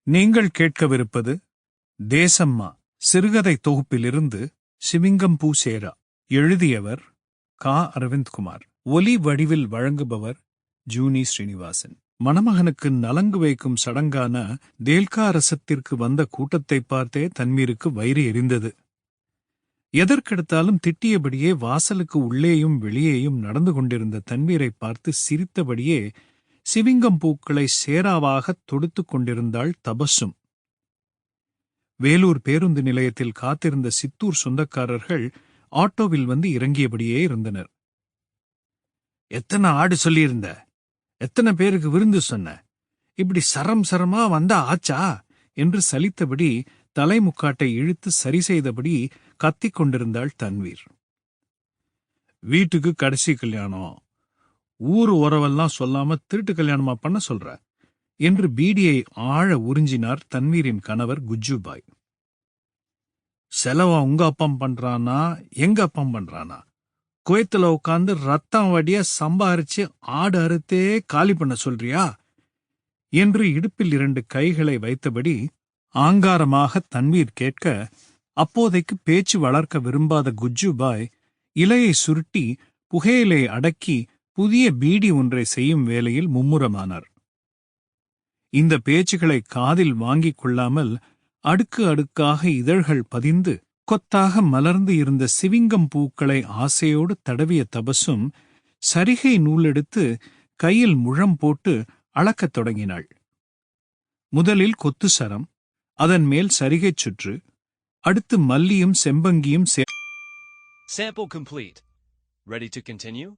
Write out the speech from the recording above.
நீங்கள் கேட்கவிருப்பது தேசம்மா சிறுகதை தொகுப்பிலிருந்து சிவிங்கம் பூசேரா. எழுதியவர் கா. அரவிந்த்குமார். ஒலி வடிவில் வழங்குபவர் ஜூனி ஸ்ரீனிவாசன். மணமகனுக்கு நலங்கு வைக்கும் சடங்கான தேல்கா ரசத்திற்கு வந்த கூட்டத்தை பார்த்தே தன்வீருக்கு வயிறு எரிந்தது. எதற்கெடுத்தாலும் திட்டியபடியே வாசலுக்கு உள்ளேயும் வெளியேயும் நடந்து கொண்டிருந்த தன்வீரை பார்த்து சிரித்தபடியே சிவிங்கம் பூக்களை சேராவாகத் தொடுத்துக் கொண்டிருந்தாள் தபசும். வேலூர் பேருந்து நிலையத்தில் காத்திருந்த சித்தூர் சொந்தக்காரர்கள் ஆட்டோவில் வந்து இறங்கியபடியே இருந்தனர். எத்தனை ஆடு சொல்லியிருந்த, எத்தனை பேருக்கு விருந்து சொன்ன, இப்படி சரமா வந்தா ஆச்சா என்று சலித்தபடி தலைமுக்காட்டை இழுத்து சரி செய்தபடி கத்திக் கொண்டிருந்தாள் தன்வீர். வீட்டுக்கு கடைசி கல்யாணம், ஊரு உறவெல்லாம் சொல்லாம திருட்டு கல்யாணமா பண்ண சொல்ற என்று பீடியை ஆழ உறிஞ்சினார் தன்வீரின் கணவர் குஜ்ஜுபாய். செலவா உங்க அப்பம் பண்றானா எங்க அப்பம் பண்றானா? குவைத்துல உட்காந்து ரத்தம் வடிய சம்பாரிச்சு ஆடு அறுத்தே காலி பண்ண சொல்றியா என்று இடுப்பில் 2 கைகளை வைத்தபடி ஆங்காரமாக தன்வீர் கேட்க, அப்போதைக்கு பேச்சு வளர்க்க விரும்பாத குஜ்ஜுபாய் இலையை சுருட்டி புகையிலை அடக்கி புதிய பீடி ஒன்றை செய்யும் வேளையில் மும்முரமானார். இந்த பேச்சுகளை காதில் வாங்கிக் கொள்ளாமல் அடுக்கு அடுக்காக இதழ்கள் பதிந்து கொத்தாக மலர்ந்து இருந்த சிவிங்கம் பூக்களை ஆசையோடு தடவிய தபசும் சரிகை நூலெடுத்து கையில் முழம் போட்டு அளக்கத் தொடங்கினாள். முதலில் கொத்து சரம், அதன் மேல் சரிகைச் சுற்று, அடுத்து மல்லியும் செம்பங்கியும் Sample complete. Ready to continue?